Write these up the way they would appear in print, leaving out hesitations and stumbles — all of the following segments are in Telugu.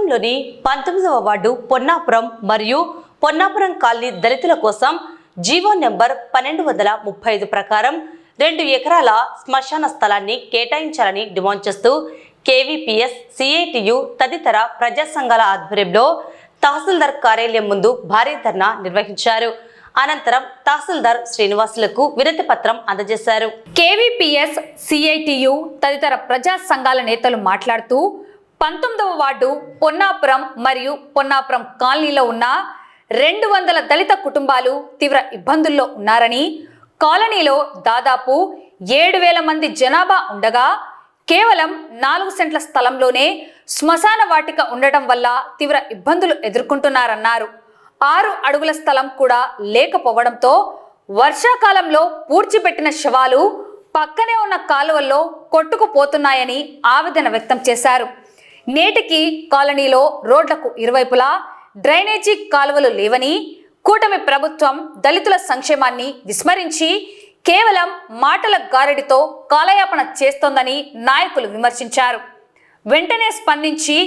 పట్టణంలోని 19వ వార్డు పొన్నాపురం మరియు పొన్నాపురం కాలనీ దళితుల కోసం జీవో నెంబర్ 1235 ప్రకారం 2 ఎకరాల శ్మశాన స్థలాన్ని కేటాయించాలని డిమాండ్ చేస్తూ కేవీపీఎస్, సిఐటియు తదితర ప్రజా సంఘాల ఆధ్వర్యంలో తహసీల్దార్ కార్యాలయం ముందు భారీ ధర్నా నిర్వహించారు. అనంతరం తహసీల్దార్ శ్రీనివాసులకు వినతి పత్రం అందజేశారు. కేవీపీఎస్, సిఐటియు తదితర ప్రజా సంఘాల నేతలు మాట్లాడుతూ 19వ వార్డు పొన్నాపురం మరియు పొన్నాపురం కాలనీలో ఉన్న 200 దళిత కుటుంబాలు తీవ్ర ఇబ్బందుల్లో ఉన్నారని, కాలనీలో దాదాపు 7,000 మంది జనాభా ఉండగా కేవలం 4 సెంట్ల స్థలంలోనే శ్మశాన వాటిక ఉండటం వల్ల తీవ్ర ఇబ్బందులు ఎదుర్కొంటున్నారన్నారు. 6 అడుగుల స్థలం కూడా లేకపోవడంతో వర్షాకాలంలో పూడ్చిపెట్టిన శవాలు పక్కనే ఉన్న కాలువల్లో కొట్టుకుపోతున్నాయని ఆవేదన వ్యక్తం చేశారు. నేటికి కాలనీలో రోడ్లకు ఇరువైపులా డ్రైనేజీ కాలువలు లేవని, కూటమి ప్రభుత్వం దళితుల సంక్షేమాన్ని విస్మరించి కేవలం మాటల గారడితో కాలయాపన చేస్తోందని నాయకులు విమర్శించారు. వెంటనే స్పందించి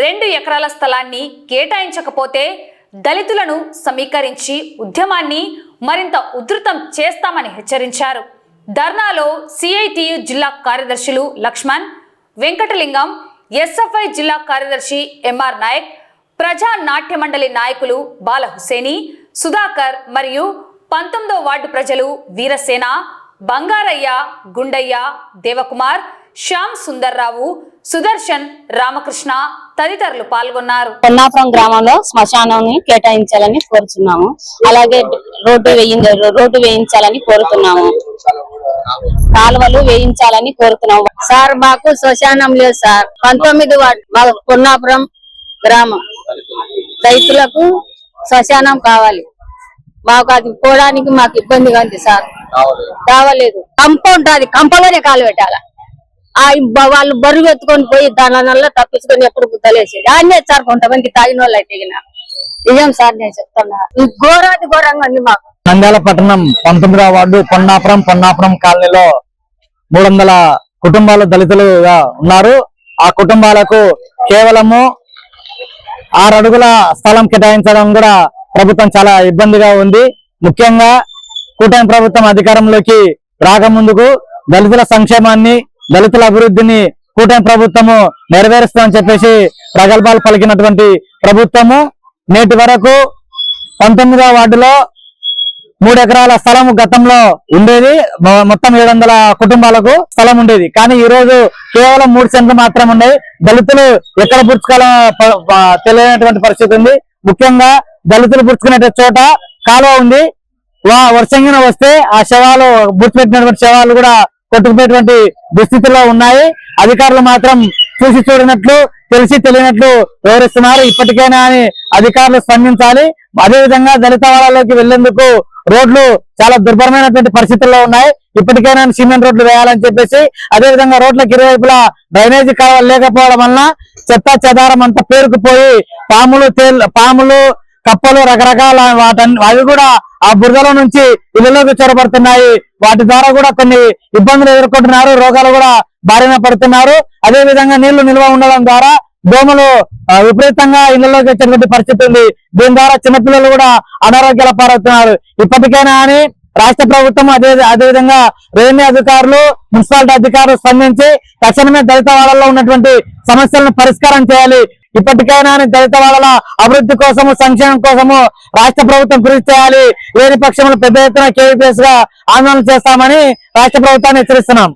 2 ఎకరాల స్థలాన్ని కేటాయించకపోతే దళితులను సమీకరించి ఉద్యమాన్ని మరింత ఉధృతం చేస్తామని హెచ్చరించారు. ధర్నాలో సిఐటియు జిల్లా కార్యదర్శులు లక్ష్మణ్, వెంకటలింగం, ఎస్ఎఫ్ఐ జిల్లా కార్యదర్శి ఎంఆర్ నాయక్, ప్రజా నాట్య మండలి నాయకులు బాల హుసేని, సుధాకర్ మరియు 19వ వార్డు ప్రజలు వీరసేన, బంగారయ్య, గుండయ్య, దేవకుమార్, శ్యామ్ సుందర్రావు, సుదర్శన్, రామకృష్ణ తదితరులు పాల్గొన్నారు. పొన్నాపురం గ్రామంలో శ్మశానాన్ని కేటాయించాలని కోరుతున్నాము. అలాగే రోడ్డు వేయించాలని కోరుతున్నాము. కాలువలు వేయించాలని కోరుతున్నాము. సార్, మాకు శ్మశానం లేదు సార్. 19 వార్డు పొన్నాపురం గ్రామం రైతులకు శ్మశానం కావాలి. మాకు అది పోవడానికి మాకు ఇబ్బందిగా ఉంది సార్. కావలేదు. కంప ఉంటుంది, కంపలోనే కాలు పెట్టాల. వాళ్ళు బరువు ఎత్తుకొని పోయి దానివల్ల తప్పించుకొని ఎప్పుడు గుద్దలేసేది అన్నీ సార్. కొంతమంది తాగిన వాళ్ళు అయితే నిజం సార్, నేను చెప్తున్నా. ఈ ఘోరాది ఘోరంగా ఉంది మాకు. నంద్యాల పట్టణం 19వ వార్డు పొన్నాపురం కాలనీలో 300 కుటుంబాలు దళితులుగా ఉన్నారు. ఆ కుటుంబాలకు కేవలము 6 అడుగుల స్థలం కేటాయించడం కూడా ప్రభుత్వం చాలా ఇబ్బందిగా ఉంది. ముఖ్యంగా కూటమి ప్రభుత్వం అధికారంలోకి రాకముందుకు దళితుల సంక్షేమాన్ని, దళితుల అభివృద్ధిని కూటమి ప్రభుత్వము నెరవేరుస్తామని చెప్పేసి ప్రగల్భాలు పలికినటువంటి ప్రభుత్వము నేటి వరకు 19వ వార్డులో 3 ఎకరాల స్థలం గతంలో ఉండేది. మొత్తం 700 కుటుంబాలకు స్థలం ఉండేది. కానీ ఈ రోజు కేవలం 3 సెంట్లు మాత్రం ఉన్నాయి. దళితులు ఎక్కడ పుచ్చుకోవాలో తెలియనటువంటి పరిస్థితి ఉంది. ముఖ్యంగా దళితులు పుచ్చుకునే చోట కాలువ ఉంది. వర్షంగా వస్తే ఆ శవాలు బుచ్చిపెట్టినటువంటి శవాలు కూడా కొట్టుకుపోయేటువంటి దుస్థితిలో ఉన్నాయి. అధికారులు మాత్రం చూసి చూడనట్లు, తెలిసి తెలియనట్లు వివరిస్తున్నారు. ఇప్పటికైనా అని అధికారులు స్పందించాలి. అదేవిధంగా దళిత వాడలోకి వెళ్లేందుకు రోడ్లు చాలా దుర్భరమైనటువంటి పరిస్థితుల్లో ఉన్నాయి. ఇప్పటికైనా సిమెంట్ రోడ్లు వేయాలని చెప్పేసి, అదేవిధంగా రోడ్లకు ఇరువైపులా డ్రైనేజీ కాలువలు లేకపోవడం వలన చెత్త చెదారం అంతా పేరుకుపోయి పాములు, కప్పలు, రకరకాల అవి కూడా ఆ బురదలో నుంచి ఇళ్లలోకి చొరబడుతున్నాయి. వాటి ద్వారా కూడా కొన్ని ఇబ్బందులు ఎదుర్కొంటున్నారు. రోగాలు కూడా బారిన పడుతున్నారు. అదే విధంగా నీళ్లు నిల్వ ఉండడం ద్వారా దోమలు విపరీతంగా ఇళ్లలోకి వచ్చేటువంటి పరిస్థితి ఉంది. దీని ద్వారా చిన్నపిల్లలు కూడా అనారోగ్యాల పాలవుతున్నారు. ఇప్పటికైనా అని రాష్ట్ర ప్రభుత్వం, అదేవిధంగా రెవెన్యూ అధికారులు, మున్సిపాలిటీ అధికారులు స్పందించి తక్షణమే దళిత వాడల్లో ఉన్నటువంటి సమస్యలను పరిష్కారం చేయాలి. ఇప్పటికైనా దళిత వాడల అభివృద్ధి కోసము, సంక్షేమం కోసము రాష్ట్ర ప్రభుత్వం కృషి చేయాలి. లేని పక్షంలో పెద్ద ఎత్తున కేవీపీఎస్ గా ఆందోళన చేస్తామని రాష్ట్ర ప్రభుత్వాన్ని హెచ్చరిస్తున్నాం.